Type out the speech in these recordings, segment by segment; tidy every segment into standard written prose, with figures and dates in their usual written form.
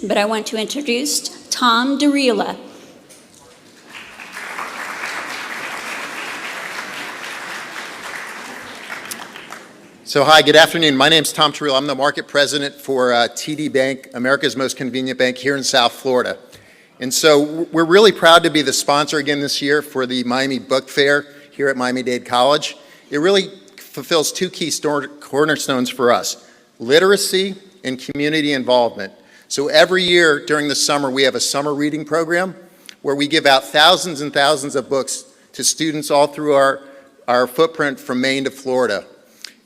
but I want to introduce Tom DeRila. So hi, good afternoon. My name's Tom DeRila. I'm the market president for TD Bank, America's most convenient bank here in South Florida. And so we're really proud to be the sponsor again this year for the Miami Book Fair here at Miami-Dade College. It really fulfills two key cornerstones for us: literacy and community involvement. So every year during the summer, we have a summer reading program where we give out thousands and thousands of books to students all through our footprint from Maine to Florida.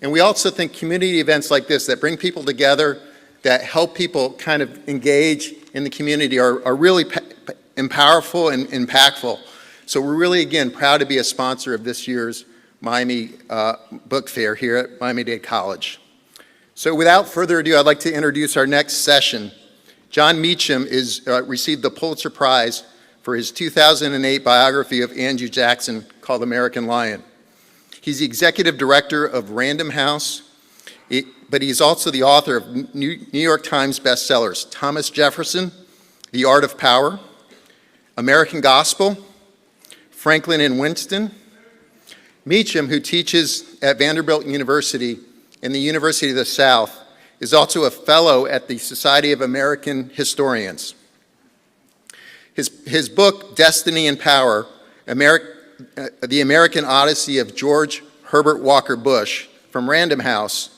And we also think community events like this that bring people together, that help people kind of engage in the community are really powerful and impactful. So we're really, again, proud to be a sponsor of this year's Miami Book Fair here at Miami-Dade College. So without further ado, I'd like to introduce our next session. Jon Meacham received the Pulitzer Prize for his 2008 biography of Andrew Jackson called American Lion. He's the executive director of Random House, but he's also the author of New York Times bestsellers, Thomas Jefferson, The Art of Power, American Gospel, Franklin and Winston. Meacham, who teaches at Vanderbilt University and the University of the South, is also a fellow at the Society of American Historians. His book, Destiny and Power, The American Odyssey of George Herbert Walker Bush from Random House,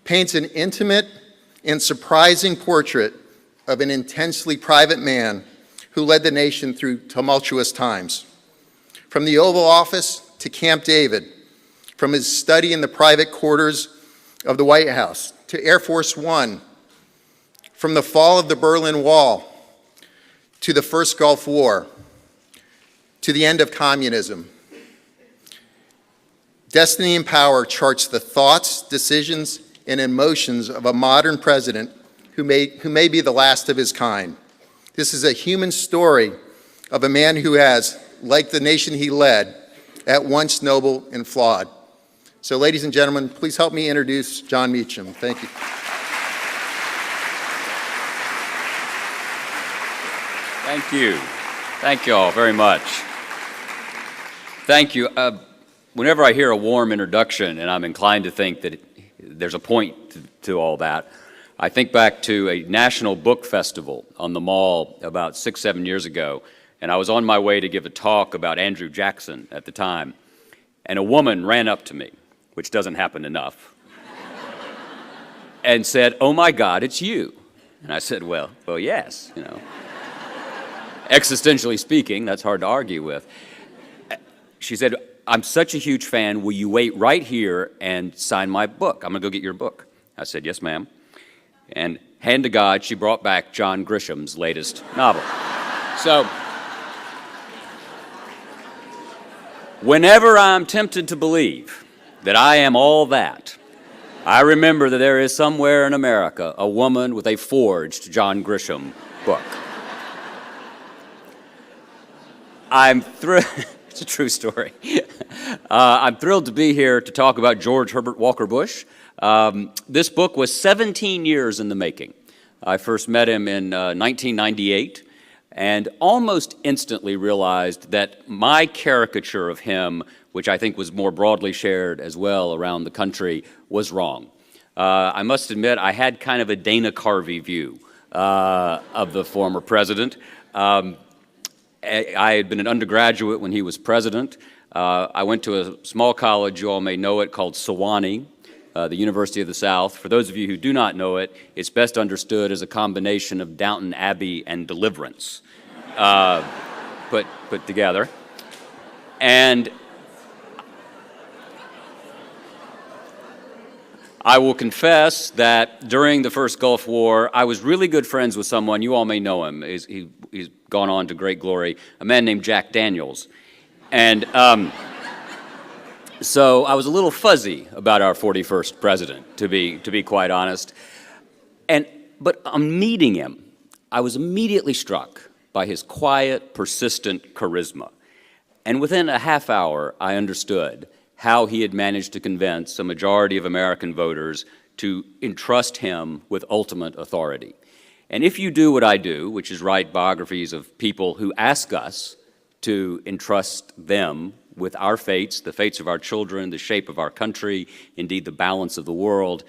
paints an intimate and surprising portrait of an intensely private man who led the nation through tumultuous times. From the Oval Office to Camp David, from his study in the private quarters of the White House to Air Force One, from the fall of the Berlin Wall to the First Gulf War, to the end of communism. Destiny and Power charts the thoughts, decisions, and emotions of a modern president who may be the last of his kind. This is a human story of a man who has, like the nation he led, at once noble and flawed. So ladies and gentlemen, please help me introduce Jon Meacham. Thank you. Thank you. Thank you all very much. Thank you. Whenever I hear a warm introduction, and I'm inclined to think that there's a point to all that, I think back to a national book festival on the Mall about 6, 7 years ago, and I was on my way to give a talk about Andrew Jackson at the time, and a woman ran up to me, which doesn't happen enough, and said, "Oh my God, it's you." And I said, well, yes, you know. Existentially speaking, that's hard to argue with. She said, "I'm such a huge fan, will you wait right here and sign my book? I'm gonna go get your book." I said, "Yes, ma'am." And hand to God, she brought back John Grisham's latest novel. So, whenever I'm tempted to believe that I am all that, I remember that there is somewhere in America a woman with a forged John Grisham book. I'm thrilled. It's a true story. I'm thrilled to be here to talk about George Herbert Walker Bush. This book was 17 years in the making. I first met him in 1998 and almost instantly realized that my caricature of him, which I think was more broadly shared as well around the country, was wrong. I must admit I had kind of a Dana Carvey view of the former president. I had been an undergraduate when he was president. I went to a small college, you all may know it, called Sewanee, the University of the South. For those of you who do not know it, it's best understood as a combination of Downton Abbey and Deliverance put together. And I will confess that during the first Gulf War, I was really good friends with someone, you all may know him, he's gone on to great glory, a man named Jack Daniels. And so I was a little fuzzy about our 41st president, to be quite honest. But on meeting him, I was immediately struck by his quiet, persistent charisma. And within a half hour, I understood how he had managed to convince a majority of American voters to entrust him with ultimate authority. And if you do what I do, which is write biographies of people who ask us to entrust them with our fates, the fates of our children, the shape of our country, indeed the balance of the world,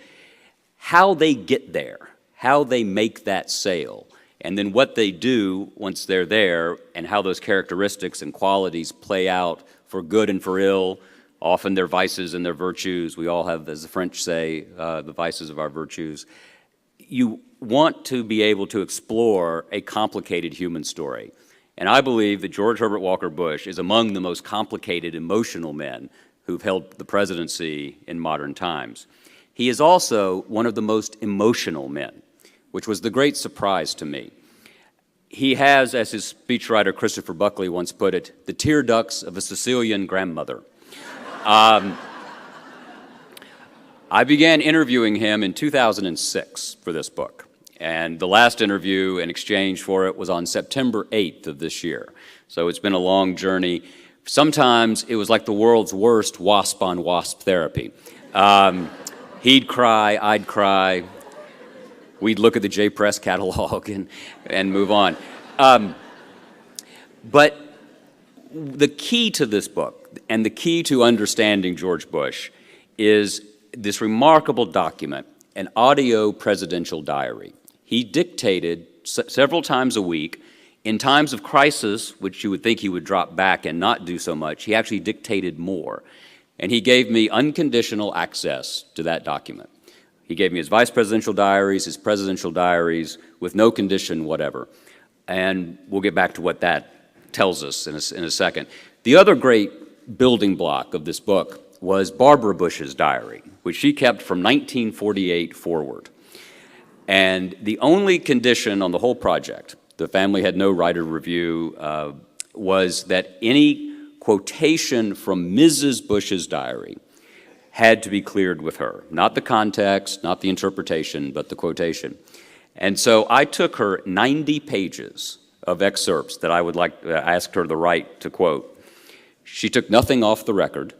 how they get there, how they make that sale, and then what they do once they're there, and how those characteristics and qualities play out for good and for ill, often their vices and their virtues. We all have, as the French say, the vices of our virtues. You want to be able to explore a complicated human story. And I believe that George Herbert Walker Bush is among the most complicated, emotional men who've held the presidency in modern times. He is also one of the most emotional men, which was the great surprise to me. He has, as his speechwriter Christopher Buckley once put it, the tear ducts of a Sicilian grandmother. I began interviewing him in 2006 for this book. And the last interview in exchange for it was on September 8th of this year. So it's been a long journey. Sometimes it was like the world's worst wasp-on-wasp therapy. He'd cry, I'd cry. We'd look at the J-Press catalog and move on. But the key to this book and the key to understanding George Bush is this remarkable document, an audio presidential diary. He dictated several times a week. In times of crisis, which you would think he would drop back and not do so much, he actually dictated more. And he gave me unconditional access to that document. He gave me his vice presidential diaries, his presidential diaries, with no condition whatever. And we'll get back to what that tells us in a second. The other great building block of this book was Barbara Bush's diary, which she kept from 1948 forward. And the only condition on the whole project, the family had no right of review, was that any quotation from Mrs. Bush's diary had to be cleared with her. Not the context, not the interpretation, but the quotation. And so I took her 90 pages of excerpts that I would like, asked her the right to quote. She took nothing off the record,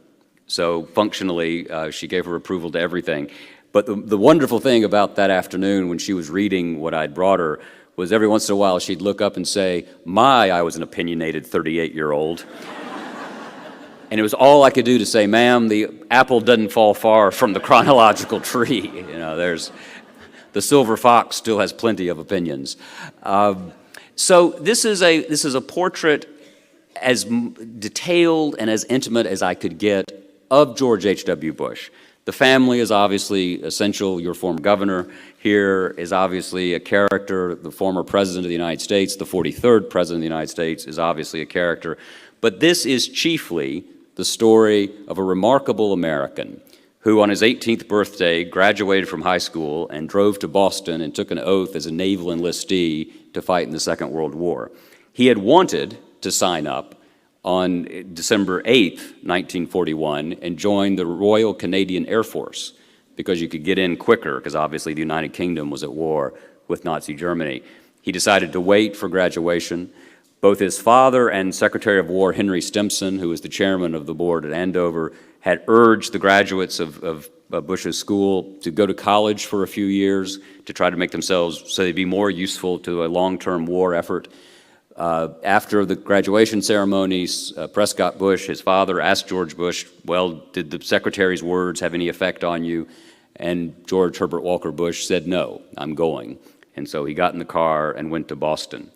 so functionally she gave her approval to everything. But the wonderful thing about that afternoon when she was reading what I'd brought her was every once in a while she'd look up and say, I was an opinionated 38-year-old. And it was all I could do to say, ma'am, the apple doesn't fall far from the chronological tree. You know, the silver fox still has plenty of opinions. So this is a portrait as detailed and as intimate as I could get of George H.W. Bush. The family is obviously essential. Your former governor here is obviously a character. The former president of the United States, the 43rd president of the United States, is obviously a character. But this is chiefly the story of a remarkable American who on his 18th birthday graduated from high school and drove to Boston and took an oath as a naval enlistee to fight in the Second World War. He had wanted to sign up on December 8th, 1941, and joined the Royal Canadian Air Force because you could get in quicker because obviously the United Kingdom was at war with Nazi Germany. He decided to wait for graduation. Both his father and Secretary of War Henry Stimson, who was the chairman of the board at Andover, had urged the graduates of Bush's school to go to college for a few years to try to make themselves so they'd be more useful to a long-term war effort. After the graduation ceremonies, Prescott Bush, his father, asked George Bush, well, did the secretary's words have any effect on you? And George Herbert Walker Bush said, no, I'm going. And so he got in the car and went to Boston.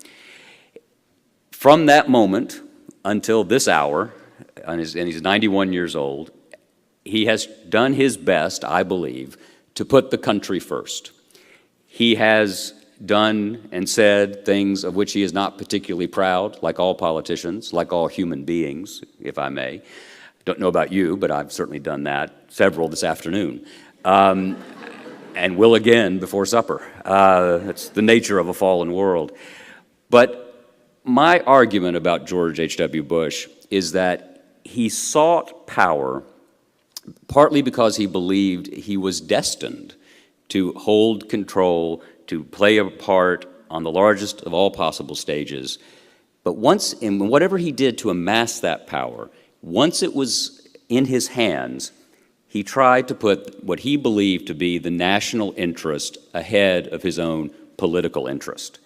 From that moment until this hour, and he's 91 years old, he has done his best, I believe, to put the country first. He has done and said things of which he is not particularly proud, like all politicians, like all human beings, if I may. Don't know about you, but I've certainly done that, several this afternoon, and will again before supper. It's the nature of a fallen world. But my argument about George H.W. Bush is that he sought power partly because he believed he was destined to hold control, to play a part on the largest of all possible stages. But once, in whatever he did to amass that power, once it was in his hands, he tried to put what he believed to be the national interest ahead of his own political interest.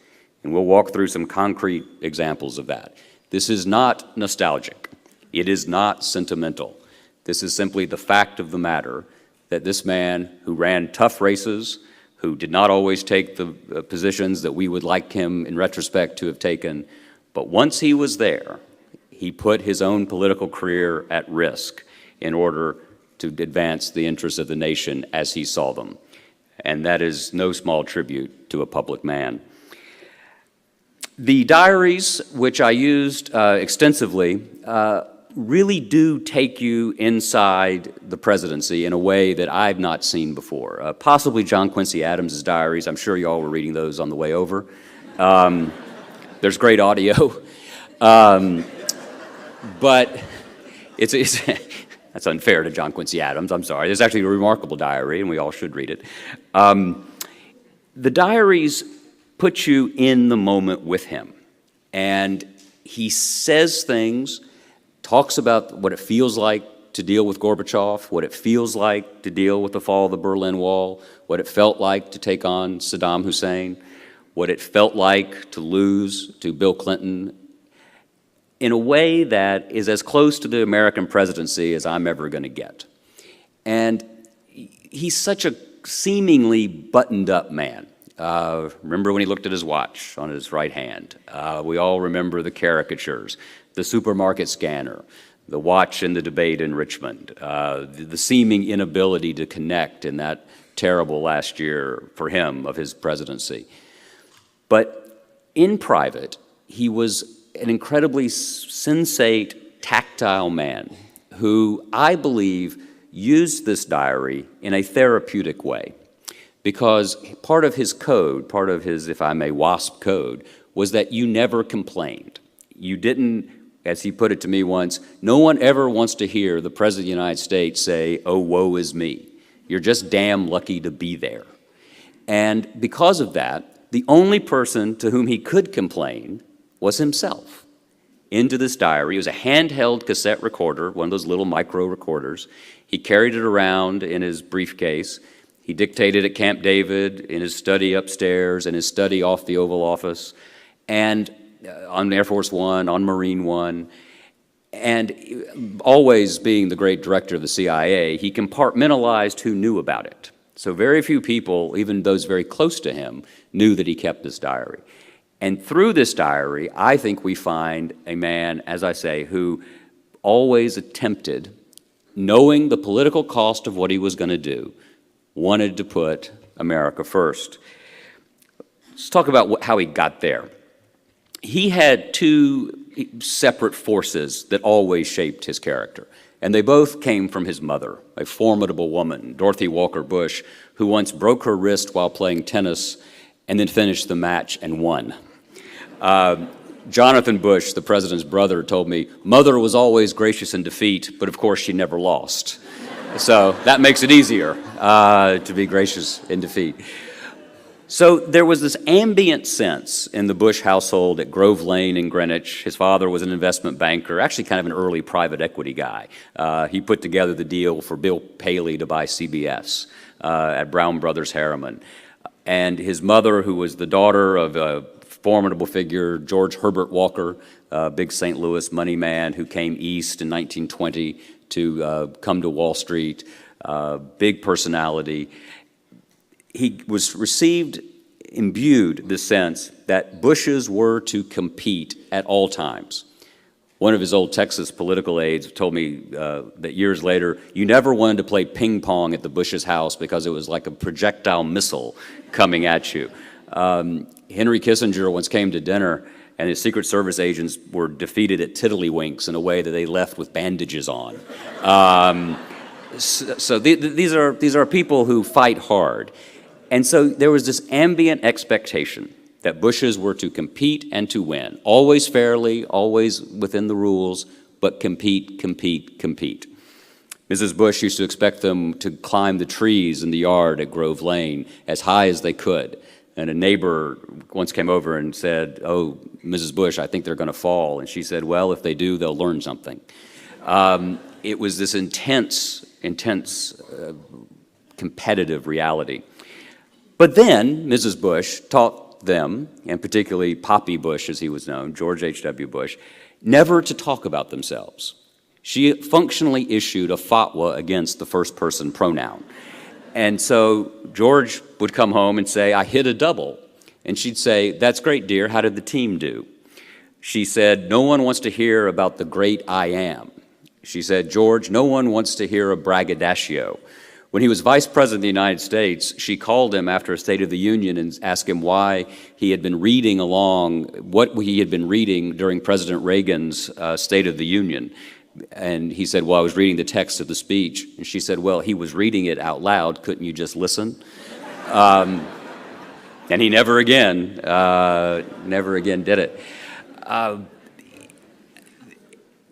And we'll walk through some concrete examples of that. This is not nostalgic. It is not sentimental. This is simply the fact of the matter that this man who ran tough races, who did not always take the positions that we would like him in retrospect to have taken, but once he was there, he put his own political career at risk in order to advance the interests of the nation as he saw them. And that is no small tribute to a public man. The diaries, which I used extensively, really do take you inside the presidency in a way that I've not seen before. Possibly John Quincy Adams' diaries. I'm sure you all were reading those on the way over. There's great audio. But it's that's unfair to John Quincy Adams, I'm sorry. It's actually a remarkable diary, and we all should read it. The diaries put you in the moment with him, and he says things, talks about what it feels like to deal with Gorbachev, what it feels like to deal with the fall of the Berlin Wall, what it felt like to take on Saddam Hussein, what it felt like to lose to Bill Clinton, in a way that is as close to the American presidency as I'm ever going to get. And he's such a seemingly buttoned-up man. Remember when he looked at his watch on his right hand? We all remember the caricatures, the supermarket scanner, the watch in the debate in Richmond, the seeming inability to connect in that terrible last year for him of his presidency. But in private, he was an incredibly sensate, tactile man who I believe used this diary in a therapeutic way, because part of his code, part of his, if I may, WASP code, was that you never complained. You didn't, as he put it to me once, no one ever wants to hear the President of the United States say, "Oh, woe is me." You're just damn lucky to be there. And because of that, the only person to whom he could complain was himself. Into this diary, it was a handheld cassette recorder, one of those little micro recorders. He carried it around in his briefcase. He dictated at Camp David, in his study upstairs, in his study off the Oval Office, and on Air Force One, on Marine One. And always being the great director of the CIA, he compartmentalized who knew about it. So very few people, even those very close to him, knew that he kept this diary. And through this diary, I think we find a man, as I say, who always attempted, knowing the political cost of what he was going to do, wanted to put America first. Let's talk about how he got there. He had two separate forces that always shaped his character, and they both came from his mother, a formidable woman, Dorothy Walker Bush, who once broke her wrist while playing tennis and then finished the match and won. Jonathan Bush, the president's brother, told me, "Mother was always gracious in defeat, but of course she never lost." So that makes it easier to be gracious in defeat. So there was this ambient sense in the Bush household at Grove Lane in Greenwich. His father was an investment banker, actually kind of an early private equity guy. He put together the deal for Bill Paley to buy CBS at Brown Brothers Harriman. And his mother, who was the daughter of a formidable figure, George Herbert Walker, a big St. Louis money man who came east in 1920 to come to Wall Street, big personality. He was imbued the sense that Bushes were to compete at all times. One of his old Texas political aides told me that years later, you never wanted to play ping pong at the Bush's house because it was like a projectile missile coming at you. Henry Kissinger once came to dinner, and his Secret Service agents were defeated at tiddlywinks in a way that they left with bandages on. So these are people who fight hard. And so there was this ambient expectation that Bushes were to compete and to win, always fairly, always within the rules, but compete, compete, compete. Mrs. Bush used to expect them to climb the trees in the yard at Grove Lane as high as they could. And a neighbor once came over and said, "Oh, Mrs. Bush, I think they're going to fall." And she said, "Well, if they do, they'll learn something." It was this intense competitive reality. But then Mrs. Bush taught them, and particularly Poppy Bush, as he was known, George H.W. Bush, never to talk about themselves. She functionally issued a fatwa against the first-person pronoun. And so George would come home and say, "I hit a double." And she'd say, "That's great, dear. How did the team do?" She said, "No one wants to hear about the great I am." She said, "George, no one wants to hear a braggadocio." When he was Vice President of the United States, she called him after a State of the Union and asked him why he had been reading along, what he had been reading during President Reagan's State of the Union. And he said, "Well, I was reading the text of the speech." And she said, "Well, he was reading it out loud. Couldn't you just listen?" And he never again did it.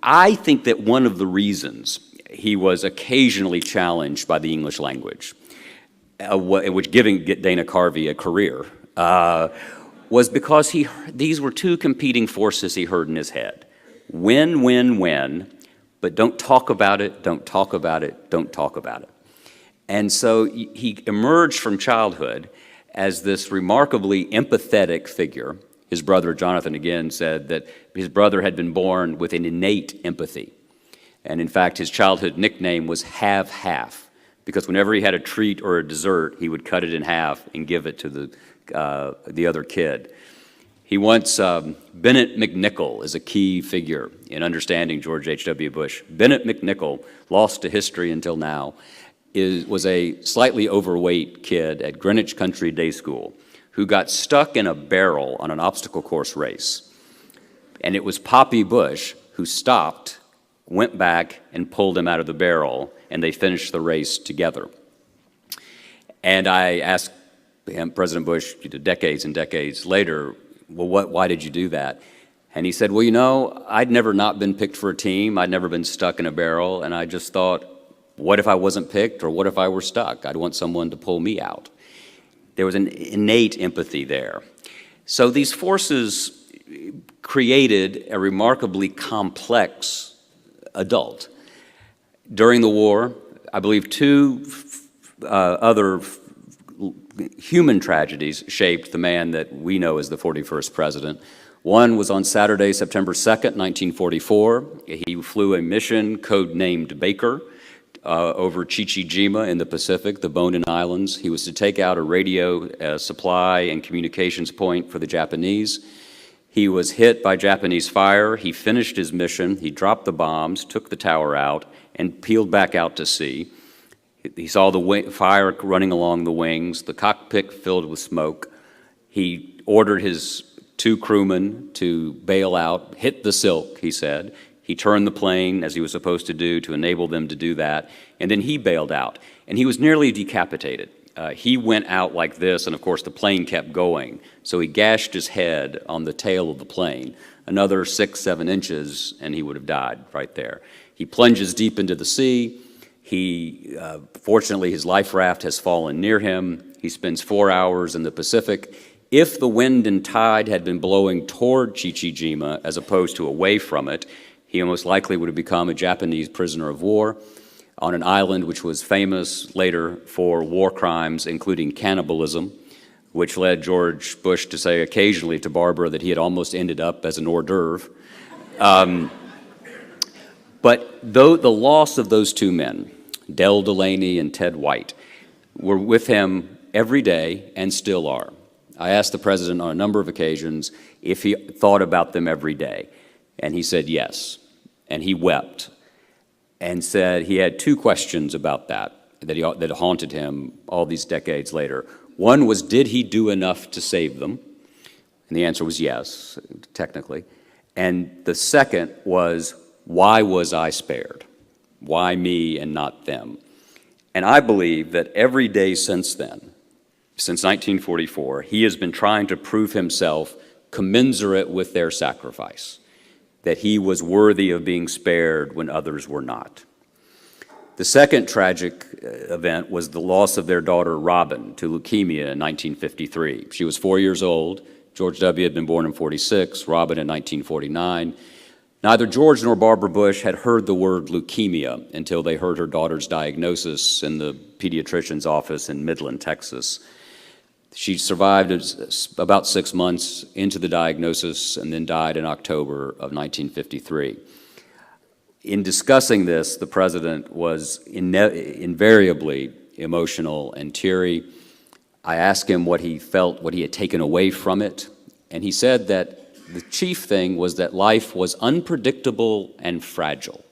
I think that one of the reasons he was occasionally challenged by the English language, which giving Dana Carvey a career, was because these were two competing forces he heard in his head. Win, win, win, but don't talk about it, don't talk about it, don't talk about it. And so he emerged from childhood as this remarkably empathetic figure. His brother Jonathan again said that his brother had been born with an innate empathy. And in fact, his childhood nickname was Have-Half, because whenever he had a treat or a dessert, he would cut it in half and give it to the other kid. He once, Bennett McNichol is a key figure in understanding George H.W. Bush. Bennett McNichol, lost to history until now, was a slightly overweight kid at Greenwich Country Day School who got stuck in a barrel on an obstacle course race. And it was Poppy Bush who stopped, went back, and pulled him out of the barrel, and they finished the race together. And I asked President Bush decades and decades later, "Well, why did you do that?" And he said, "Well, you know, I'd never not been picked for a team. I'd never been stuck in a barrel, and I just thought, what if I wasn't picked, or what if I were stuck? I'd want someone to pull me out." There was an innate empathy there. So these forces created a remarkably complex adult. During the war, I believe two other human tragedies shaped the man that we know as the 41st president. One was on Saturday, September 2nd, 1944. He flew a mission codenamed Baker over Chichijima in the Pacific, the Bonin Islands. He was to take out a radio supply and communications point for the Japanese. He was hit by Japanese fire. He finished his mission. He dropped the bombs, took the tower out, and peeled back out to sea. He saw the fire running along the wings, the cockpit filled with smoke. He ordered his two crewmen to bail out, hit the silk, he said. He turned the plane, as he was supposed to do, to enable them to do that, and then he bailed out. And he was nearly decapitated. He went out like this, and of course the plane kept going. So he gashed his head on the tail of the plane. Another 6-7 inches, and he would have died right there. He plunges deep into the sea. Fortunately, his life raft has fallen near him. He spends 4 hours in the Pacific. If the wind and tide had been blowing toward Chichijima as opposed to away from it, he most likely would have become a Japanese prisoner of war on an island which was famous later for war crimes, including cannibalism, which led George Bush to say occasionally to Barbara that he had almost ended up as an hors d'oeuvre. But though the loss of those two men, Del Delaney and Ted White, were with him every day and still are. I asked the president on a number of occasions if he thought about them every day, and he said yes. And he wept and said he had two questions about that haunted him all these decades later. One was, did he do enough to save them? And the answer was yes, technically. And the second was, why was I spared? Why me and not them? And I believe that every day since then, since 1944, he has been trying to prove himself commensurate with their sacrifice, that he was worthy of being spared when others were not. The second tragic event was the loss of their daughter, Robin, to leukemia in 1953. She was 4 years old. George W. had been born in 46, Robin in 1949. Neither George nor Barbara Bush had heard the word leukemia until they heard her daughter's diagnosis in the pediatrician's office in Midland, Texas. She survived about 6 months into the diagnosis and then died in October of 1953. In discussing this, the president was invariably emotional and teary. I asked him what he felt, what he had taken away from it, and he said that the chief thing was that life was unpredictable and fragile.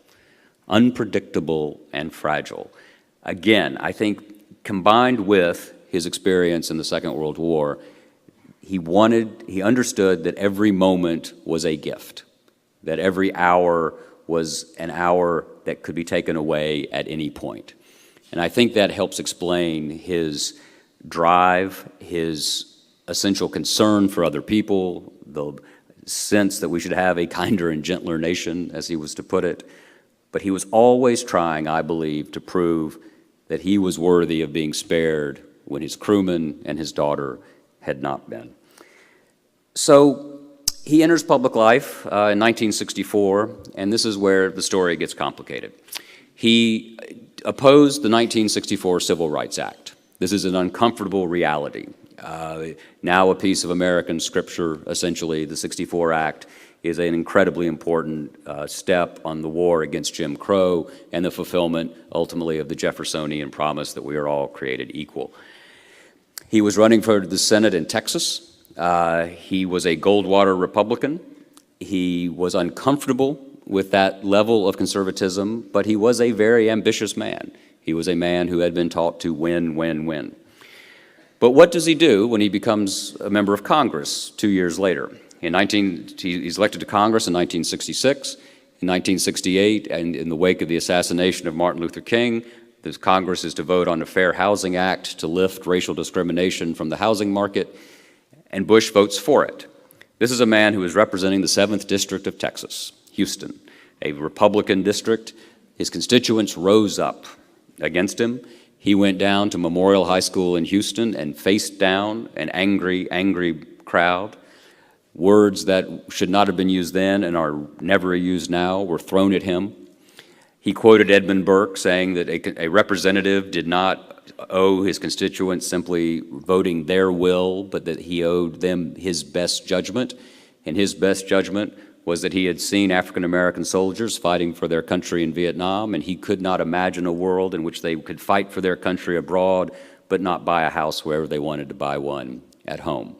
Unpredictable and fragile. Again, I think combined with his experience in the Second World War, he understood that every moment was a gift, that every hour was an hour that could be taken away at any point. And I think that helps explain his drive, his essential concern for other people, the sense that we should have a kinder and gentler nation, as he was to put it. But he was always trying, I believe, to prove that he was worthy of being spared when his crewmen and his daughter had not been. So he enters public life in 1964, and this is where the story gets complicated. He opposed the 1964 Civil Rights Act. This is an uncomfortable reality. Now a piece of American scripture, essentially, the '64 Act is an incredibly important step on the war against Jim Crow and the fulfillment, ultimately, of the Jeffersonian promise that we are all created equal. He was running for the Senate in Texas. He was a Goldwater Republican. He was uncomfortable with that level of conservatism, but he was a very ambitious man. He was a man who had been taught to win, win, win. But what does he do when he becomes a member of Congress 2 years later? He's elected to Congress in 1966. In 1968, and in the wake of the assassination of Martin Luther King, this Congress is to vote on a Fair Housing Act to lift racial discrimination from the housing market, and Bush votes for it. This is a man who is representing the 7th District of Texas, Houston, a Republican district. His constituents rose up against him. He went down to Memorial High School in Houston and faced down an angry, angry crowd. Words that should not have been used then and are never used now were thrown at him. He quoted Edmund Burke saying that a representative did not owe his constituents simply voting their will, but that he owed them his best judgment. And his best judgment was that he had seen African-American soldiers fighting for their country in Vietnam, and he could not imagine a world in which they could fight for their country abroad, but not buy a house wherever they wanted to buy one at home.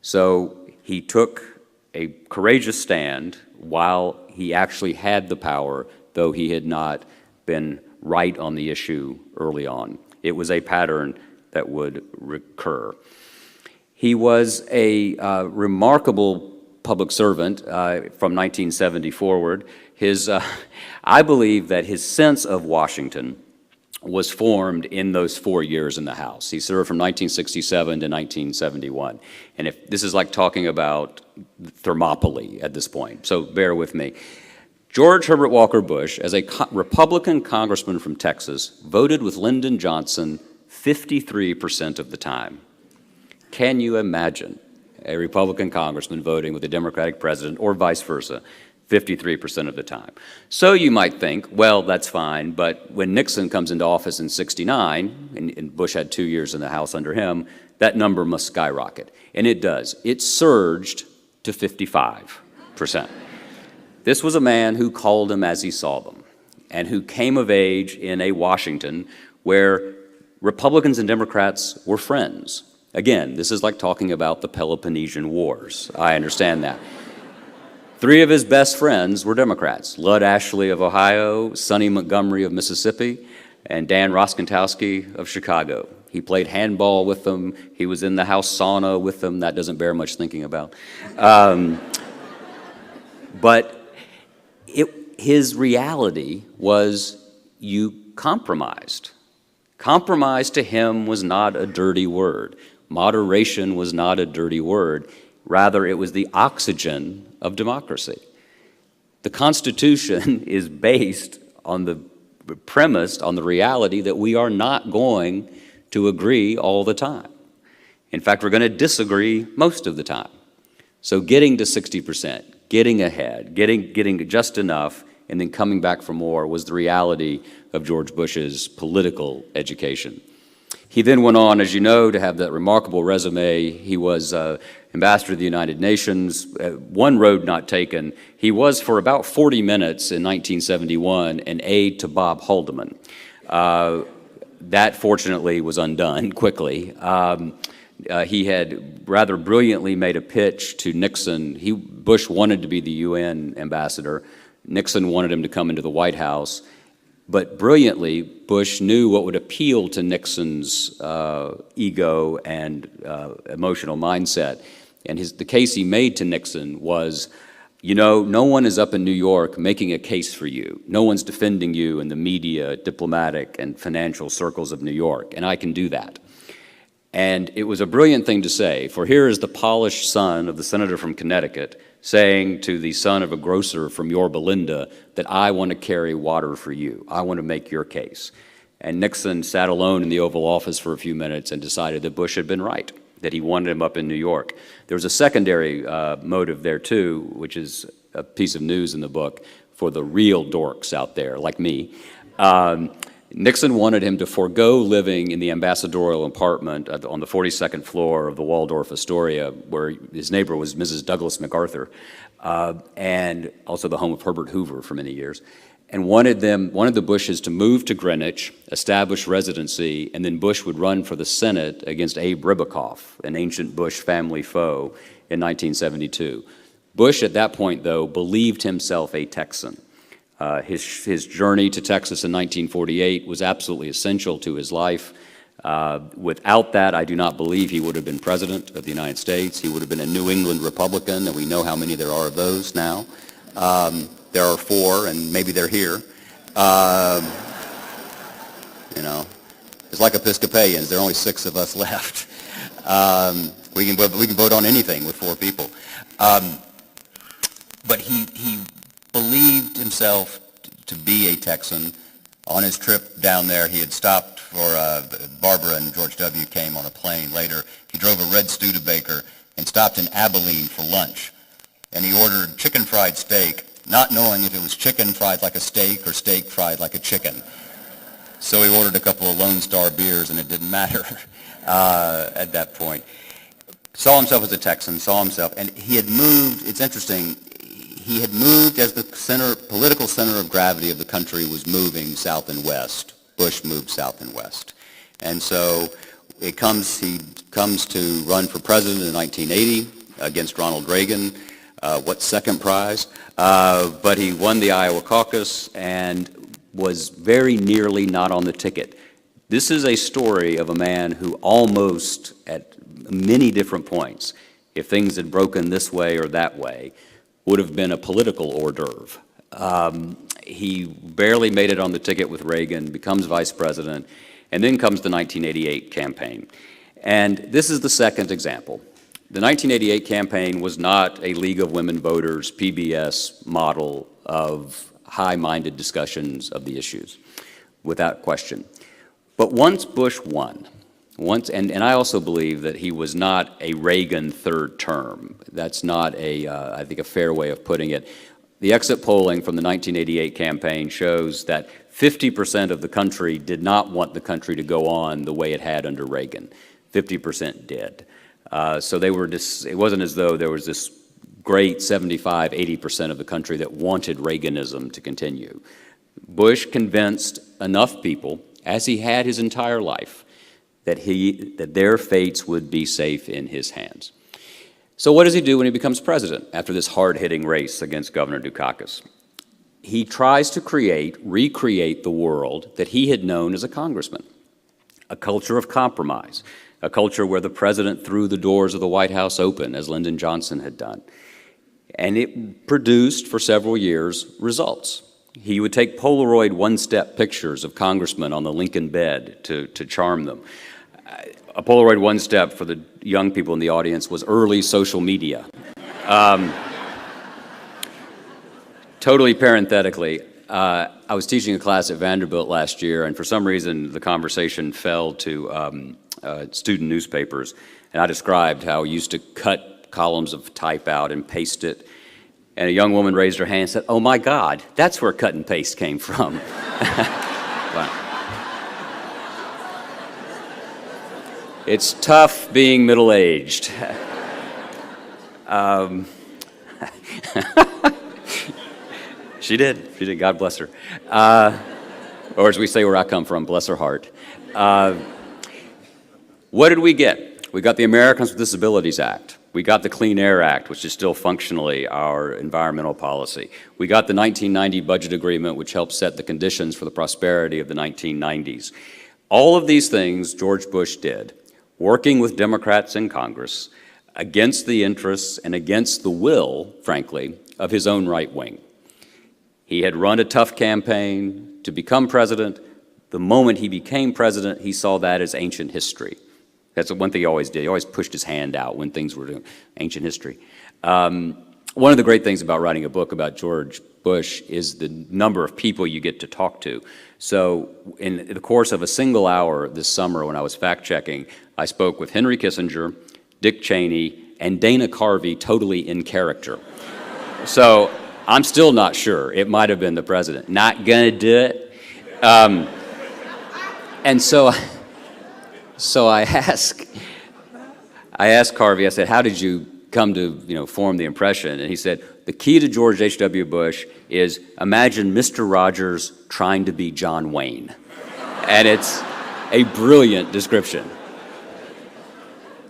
So he took a courageous stand while he actually had the power, though he had not been right on the issue early on. It was a pattern that would recur. He was a remarkable public servant from 1970 forward. I believe that his sense of Washington was formed in those 4 years in the House. He served from 1967 to 1971. And if this is like talking about Thermopylae at this point, so bear with me. George Herbert Walker Bush, as a Republican congressman from Texas, voted with Lyndon Johnson 53% of the time. Can you imagine a Republican congressman voting with a Democratic president, or vice versa, 53% of the time? So you might think, well, that's fine, but when Nixon comes into office in '69, and Bush had 2 years in the House under him, that number must skyrocket. And it does. It surged to 55%. This was a man who called them as he saw them, and who came of age in a Washington where Republicans and Democrats were friends. Again, this is like talking about the Peloponnesian Wars. I understand that. 3 of his best friends were Democrats: Lud Ashley of Ohio, Sonny Montgomery of Mississippi, and Dan Roskantowski of Chicago. He played handball with them. He was in the House sauna with them. That doesn't bear much thinking about. But his reality was you compromised. Compromise to him was not a dirty word. Moderation was not a dirty word. Rather, it was the oxygen of democracy. The Constitution is based on the premise, on the reality that we are not going to agree all the time. In fact, we're going to disagree most of the time. So getting to 60%, getting ahead, getting just enough, and then coming back for more was the reality of George Bush's political education. He then went on, as you know, to have that remarkable resume. He was ambassador to the United Nations, one road not taken. He was, for about 40 minutes in 1971, an aide to Bob Haldeman. That, fortunately, was undone quickly. He had rather brilliantly made a pitch to Nixon. Bush wanted to be the UN ambassador. Nixon wanted him to come into the White House. But brilliantly, Bush knew what would appeal to Nixon's ego and emotional mindset. And the case he made to Nixon was, you know, no one is up in New York making a case for you. No one's defending you in the media, diplomatic, and financial circles of New York, and I can do that. And it was a brilliant thing to say, for here is the polished son of the senator from Connecticut saying to the son of a grocer from Yorba Linda that I want to carry water for you. I want to make your case. And Nixon sat alone in the Oval Office for a few minutes and decided that Bush had been right, that he wanted him up in New York. There was a secondary motive there too, which is a piece of news in the book for the real dorks out there, like me. Nixon wanted him to forego living in the ambassadorial apartment on the 42nd floor of the Waldorf Astoria, where his neighbor was Mrs. Douglas MacArthur, and also the home of Herbert Hoover for many years, and wanted the Bushes to move to Greenwich, establish residency, and then Bush would run for the Senate against Abe Ribicoff, an ancient Bush family foe, in 1972. Bush, at that point, though, believed himself a Texan. His journey to Texas in 1948 was absolutely essential to his life. Without that, I do not believe he would have been president of the United States. He would have been a New England Republican, and we know how many there are of those now. There are 4, and maybe they're here. You know, it's like Episcopalians. There are only 6 of us left. We can vote on anything with 4 people. But he believed himself to be a Texan. On his trip down there, he had stopped for Barbara and George W. came on a plane later. He drove a red Studebaker and stopped in Abilene for lunch. And he ordered chicken fried steak, not knowing if it was chicken fried like a steak or steak fried like a chicken. So he ordered a couple of Lone Star beers, and it didn't matter at that point. Saw himself as a Texan, and he had moved, it's interesting, he had moved as the political center of gravity of the country was moving south and west. Bush moved south and west. And so he comes to run for president in 1980 against Ronald Reagan. What second prize? But he won the Iowa caucus and was very nearly not on the ticket. This is a story of a man who almost, at many different points, if things had broken this way or that way, would have been a political hors d'oeuvre. He barely made it on the ticket with Reagan, becomes vice president, and then comes the 1988 campaign. And this is the second example. The 1988 campaign was not a League of Women Voters, PBS model of high-minded discussions of the issues, without question. But once Bush won, and I also believe that he was not a Reagan third term. That's not I think, a fair way of putting it. The exit polling from the 1988 campaign shows that 50% of the country did not want the country to go on the way it had under Reagan. 50% did. So it wasn't as though there was this great 75, 80% of the country that wanted Reaganism to continue. Bush convinced enough people, as he had his entire life, that their fates would be safe in his hands. So what does he do when he becomes president after this hard-hitting race against Governor Dukakis? He tries to recreate the world that he had known as a congressman, a culture of compromise, a culture where the president threw the doors of the White House open, as Lyndon Johnson had done. And it produced, for several years, results. He would take Polaroid one-step pictures of congressmen on the Lincoln bed to charm them. A Polaroid one-step, for the young people in the audience, was early social media. Totally parenthetically, I was teaching a class at Vanderbilt last year, and for some reason the conversation fell to student newspapers, and I described how we used to cut columns of type out and paste it, and a young woman raised her hand and said, "Oh my God, that's where cut and paste came from." Wow. It's tough being middle-aged. She did, God bless her. Or as we say where I come from, bless her heart. What did we get? We got the Americans with Disabilities Act. We got the Clean Air Act, which is still functionally our environmental policy. We got the 1990 budget agreement, which helped set the conditions for the prosperity of the 1990s. All of these things George Bush did, working with Democrats in Congress against the interests and against the will, frankly, of his own right wing. He had run a tough campaign to become president. The moment he became president, he saw that as ancient history. That's one thing he always did. He always pushed his hand out when things were doing ancient history. One of the great things about writing a book about George Bush is the number of people you get to talk to. So in the course of a single hour this summer when I was fact-checking, I spoke with Henry Kissinger, Dick Cheney, and Dana Carvey totally in character. So I'm still not sure. It might have been the president. Not gonna do it. And so I asked Carvey, I said, how did you come to form the impression? And he said, the key to George H.W. Bush is imagine Mr. Rogers trying to be John Wayne. And it's a brilliant description.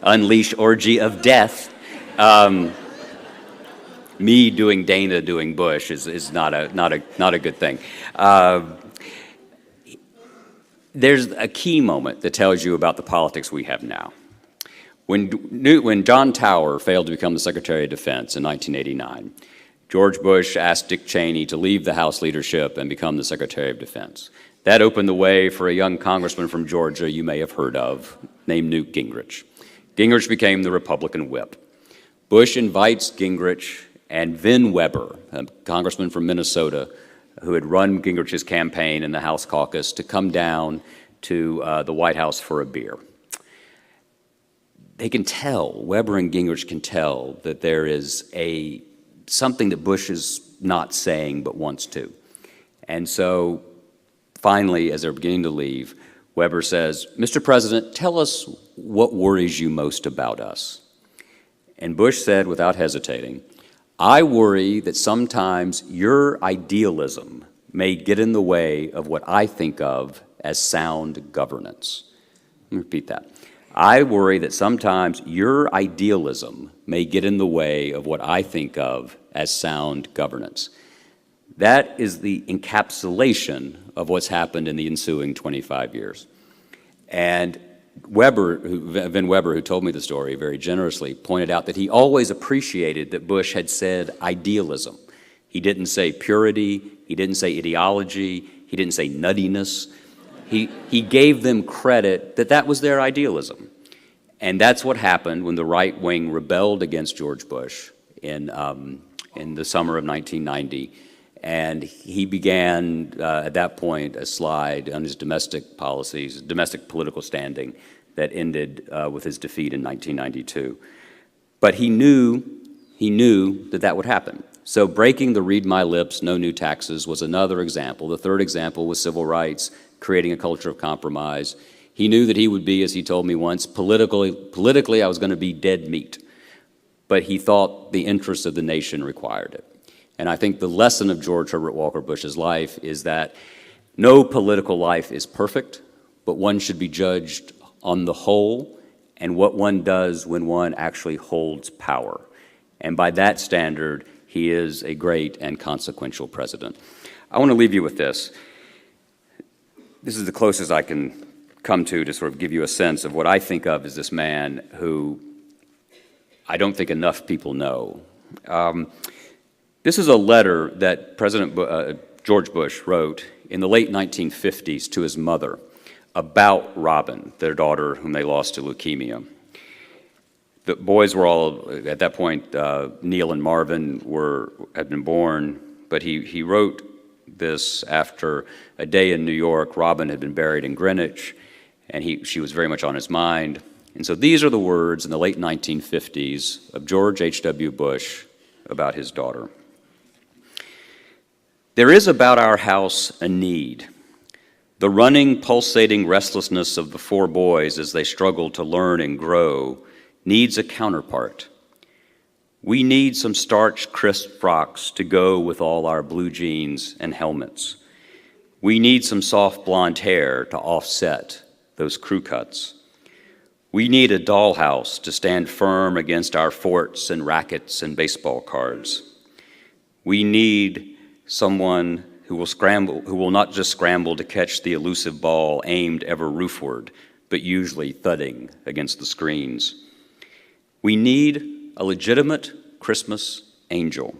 Unleash orgy of death. Me doing Dana doing Bush is not a good thing. There's a key moment that tells you about the politics we have now. When John Tower failed to become the Secretary of Defense in 1989, George Bush asked Dick Cheney to leave the House leadership and become the Secretary of Defense. That opened the way for a young congressman from Georgia you may have heard of, named Newt Gingrich. Gingrich became the Republican whip. Bush invites Gingrich and Vin Weber, a congressman from Minnesota, who had run Gingrich's campaign in the House caucus, to come down to the White House for a beer. They can tell, Weber and Gingrich can tell, that there is something that Bush is not saying but wants to. And so finally, as they're beginning to leave, Weber says, Mr. President, tell us what worries you most about us. And Bush said, without hesitating, I worry that sometimes your idealism may get in the way of what I think of as sound governance. Let me repeat that. I worry that sometimes your idealism may get in the way of what I think of as sound governance. That is the encapsulation of what's happened in the ensuing 25 years. And Vin Weber, who told me the story very generously, pointed out that he always appreciated that Bush had said idealism. He didn't say purity, he didn't say ideology, he didn't say nuttiness. He gave them credit that was their idealism. And that's what happened when the right wing rebelled against George Bush in the summer of 1990. And he began, at that point, a slide on his domestic policies, domestic political standing that ended with his defeat in 1992. But he knew that would happen. So breaking the read my lips, no new taxes was another example. The third example was civil rights, creating a culture of compromise. He knew that he would be, as he told me once, politically I was going to be dead meat. But he thought the interests of the nation required it. And I think the lesson of George Herbert Walker Bush's life is that no political life is perfect, but one should be judged on the whole and what one does when one actually holds power. And by that standard, he is a great and consequential president. I want to leave you with this. This is the closest I can come to sort of give you a sense of what I think of as this man who I don't think enough people know. This is a letter that President George Bush wrote in the late 1950s to his mother about Robin, their daughter, whom they lost to leukemia. The boys were all, at that point, Neil and Marvin had been born, but he wrote this after a day in New York. Robin had been buried in Greenwich, and she was very much on his mind. And so these are the words in the late 1950s of George H.W. Bush about his daughter. There is about our house a need, The running, pulsating restlessness of the four boys as they struggle to learn and grow needs a counterpart. We need some starched, crisp frocks to go with all our blue jeans and helmets. We need some soft blonde hair to offset those crew cuts. We need a dollhouse to stand firm against our forts and rackets and baseball cards. We need someone who will not just scramble to catch the elusive ball aimed ever roofward, but usually thudding against the screens. We need a legitimate Christmas angel,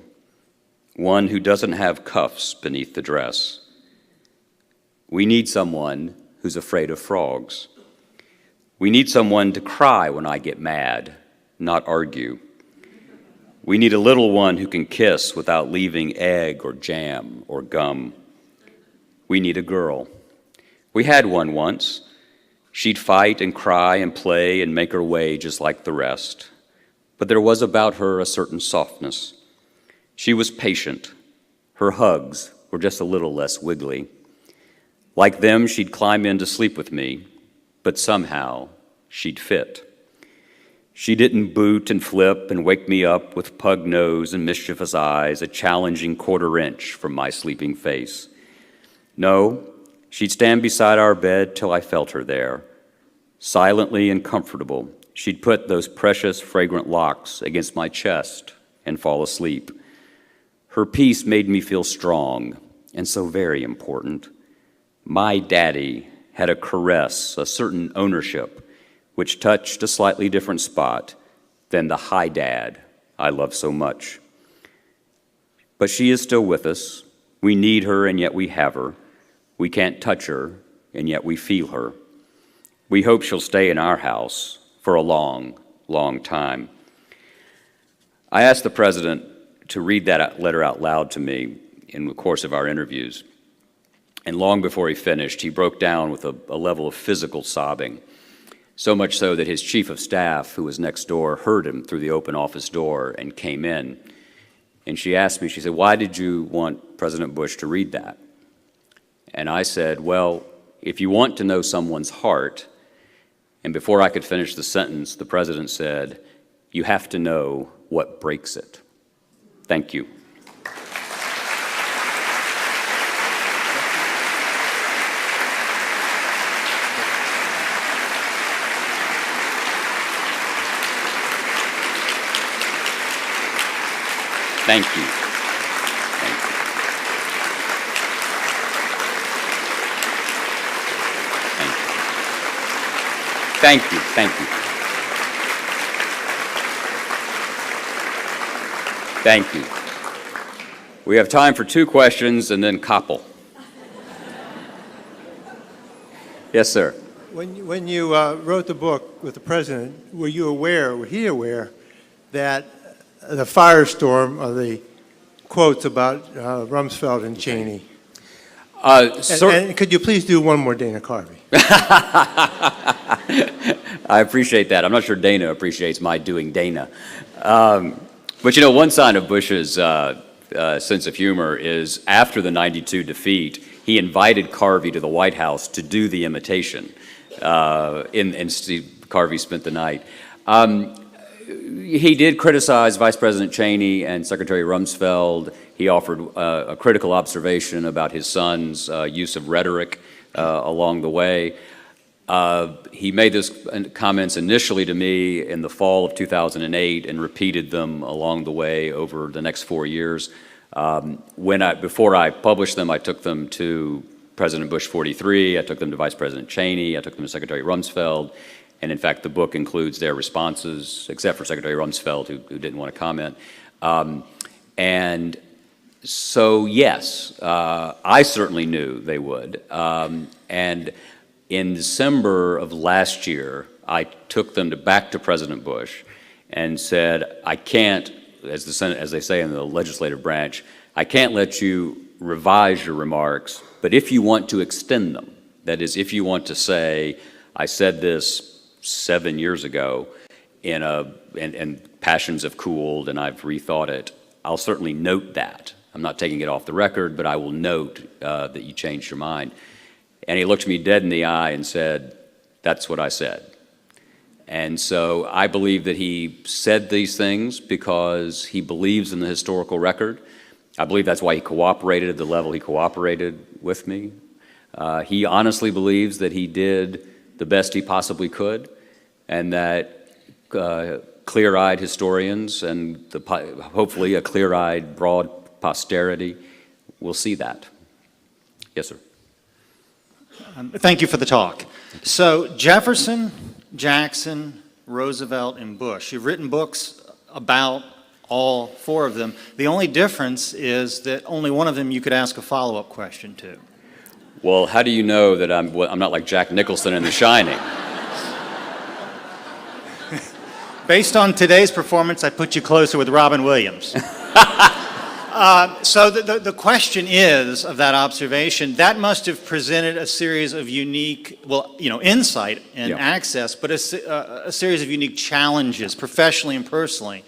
one who doesn't have cuffs beneath the dress. We need someone who's afraid of frogs. We need someone to cry when I get mad, not argue. We need a little one who can kiss without leaving egg or jam or gum. We need a girl. We had one once. She'd fight and cry and play and make her way just like the rest. But there was about her a certain softness. She was patient. Her hugs were just a little less wiggly. Like them, she'd climb in to sleep with me, but somehow she'd fit. She didn't boot and flip and wake me up with pug nose and mischievous eyes, a challenging quarter-inch from my sleeping face. No, she'd stand beside our bed till I felt her there. Silently and comfortable, she'd put those precious, fragrant locks against my chest and fall asleep. Her peace made me feel strong and so very important. My daddy had a caress, a certain ownership, which touched a slightly different spot than the hi dad I love so much. But she is still with us. We need her, and yet we have her. We can't touch her, and yet we feel her. We hope she'll stay in our house for a long, long time. I asked the president to read that letter out loud to me in the course of our interviews. And long before he finished, he broke down with a level of physical sobbing, so much so that his chief of staff, who was next door, heard him through the open office door and came in. And she asked me, she said, "Why did you want President Bush to read that?" And I said, "Well, if you want to know someone's heart," and before I could finish the sentence, the president said, "You have to know what breaks it." Thank you. Thank you. Thank you. Thank you. Thank you. Thank you. Thank you. We have time for 2 questions and then Koppel. Yes, sir. When you wrote the book with the president, were he aware that the firestorm of the quotes about Rumsfeld and Cheney? And could you please do one more Dana Carvey? I appreciate that. I'm not sure Dana appreciates my doing Dana. But you know, one sign of Bush's sense of humor is after the '92 defeat, he invited Carvey to the White House to do the imitation. And Steve Carvey spent the night. He did criticize Vice President Cheney and Secretary Rumsfeld. He offered a critical observation about his son's use of rhetoric along the way. He made those comments initially to me in the fall of 2008 and repeated them along the way over the next 4 years. Before I published them, I took them to President Bush 43, I took them to Vice President Cheney, I took them to Secretary Rumsfeld. And in fact, the book includes their responses, except for Secretary Rumsfeld, who didn't want to comment. And so, yes, I certainly knew they would. And in December of last year, I took them back to President Bush and said, I can't, as they say in the legislative branch, I can't let you revise your remarks, but if you want to extend them, that is, if you want to say, I said this 7 years ago, and passions have cooled and I've rethought it, I'll certainly note that. I'm not taking it off the record, but I will note that you changed your mind. And he looked me dead in the eye and said, "That's what I said." And so I believe that he said these things because he believes in the historical record. I believe that's why he cooperated at the level he cooperated with me. He honestly believes that he did the best he possibly could, and that clear-eyed historians and hopefully a clear-eyed, broad posterity will see that. Yes, sir. Thank you for the talk. So Jefferson, Jackson, Roosevelt, and Bush. You've written books about all four of them. The only difference is that only one of them you could ask a follow-up question to. Well, how do you know that I'm not like Jack Nicholson in The Shining? Based on today's performance, I put you closer with Robin Williams. So the question is, of that observation, that must have presented a series of unique, insight and access, but a series of unique challenges, professionally and personally,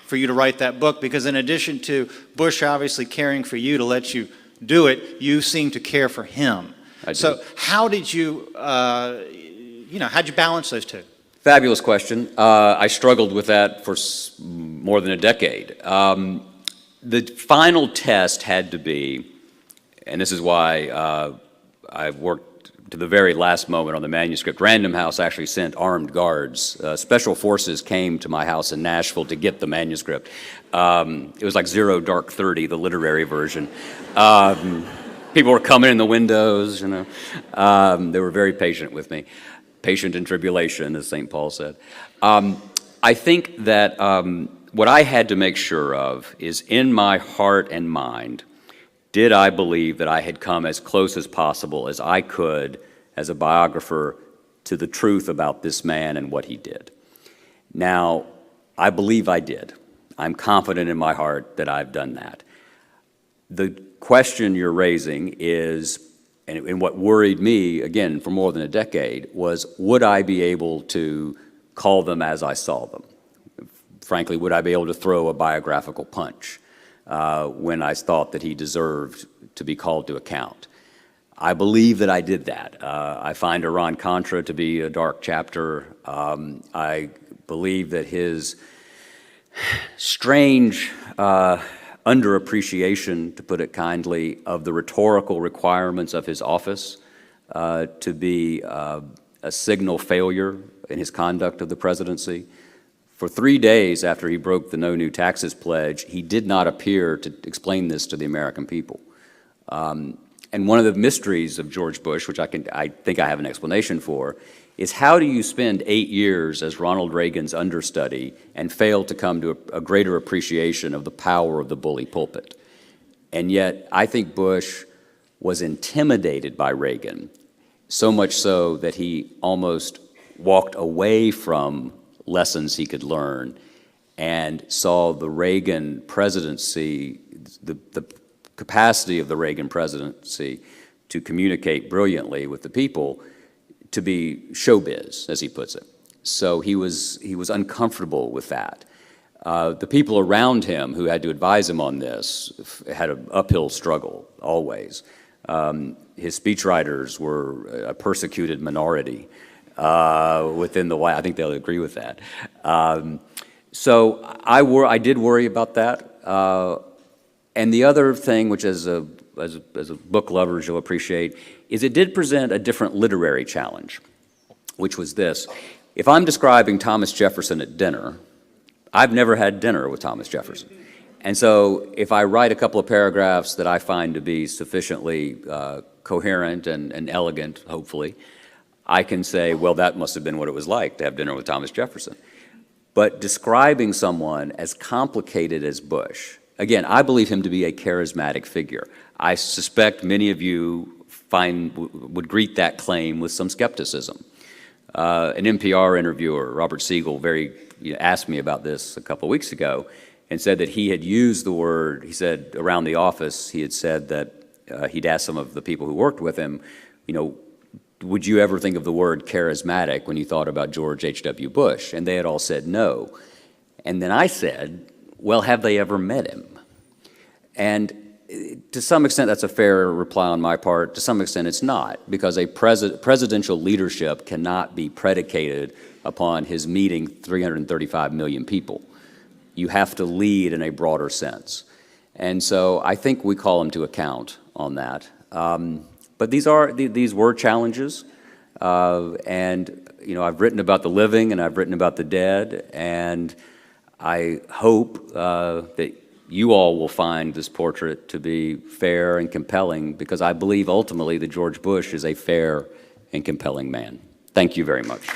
for you to write that book, because in addition to Bush obviously caring for you to let you do it, you seem to care for him. So how did you, how'd you balance those two? Fabulous question. I struggled with that for more than a decade. The final test had to be, and this is why I worked to the very last moment on the manuscript. Random House actually sent armed guards. Special forces came to my house in Nashville to get the manuscript. It was like Zero Dark 30, the literary version. People were coming in the windows, They were very patient with me. Patient in tribulation, as St. Paul said. I think that what I had to make sure of is, in my heart and mind, did I believe that I had come as close as possible as I could as a biographer to the truth about this man and what he did? Now, I believe I did. I'm confident in my heart that I've done that. The question you're raising is, and what worried me, again, for more than a decade, was would I be able to call them as I saw them? Frankly, would I be able to throw a biographical punch when I thought that he deserved to be called to account? I believe that I did that. I find Iran-Contra to be a dark chapter. I believe that his strange underappreciation, to put it kindly, of the rhetorical requirements of his office to be a signal failure in his conduct of the presidency. For 3 days after he broke the No New Taxes pledge, he did not appear to explain this to the American people. And one of the mysteries of George Bush, which I think I have an explanation for, is how do you spend 8 years as Ronald Reagan's understudy and fail to come to a greater appreciation of the power of the bully pulpit? And yet, I think Bush was intimidated by Reagan, so much so that he almost walked away from lessons he could learn and saw the Reagan presidency, the capacity of the Reagan presidency to communicate brilliantly with the people to be showbiz, as he puts it. So he was uncomfortable with that. The people around him who had to advise him on this had an uphill struggle, always. His speechwriters were a persecuted minority within the White House. I think they'll agree with that. So I did worry about that. And the other thing, which as a book lovers you'll appreciate, is it did present a different literary challenge, which was this. If I'm describing Thomas Jefferson at dinner, I've never had dinner with Thomas Jefferson. And so if I write a couple of paragraphs that I find to be sufficiently coherent and elegant, hopefully, I can say, well, that must have been what it was like to have dinner with Thomas Jefferson. But describing someone as complicated as Bush, again, I believe him to be a charismatic figure. I suspect many of you would greet that claim with some skepticism. An NPR interviewer, Robert Siegel, asked me about this a couple of weeks ago and said that he had used the word, he said around the office, he had said that he'd asked some of the people who worked with him, would you ever think of the word charismatic when you thought about George H.W. Bush? And they had all said no. And then I said, well, have they ever met him? And to some extent, that's a fair reply on my part. To some extent, it's not, because a presidential leadership cannot be predicated upon his meeting 335 million people. You have to lead in a broader sense. And so I think we call him to account on that. But these were challenges. And, you know, I've written about the living and I've written about the dead. And I hope that you all will find this portrait to be fair and compelling, because I believe ultimately that George Bush is a fair and compelling man. Thank you very much.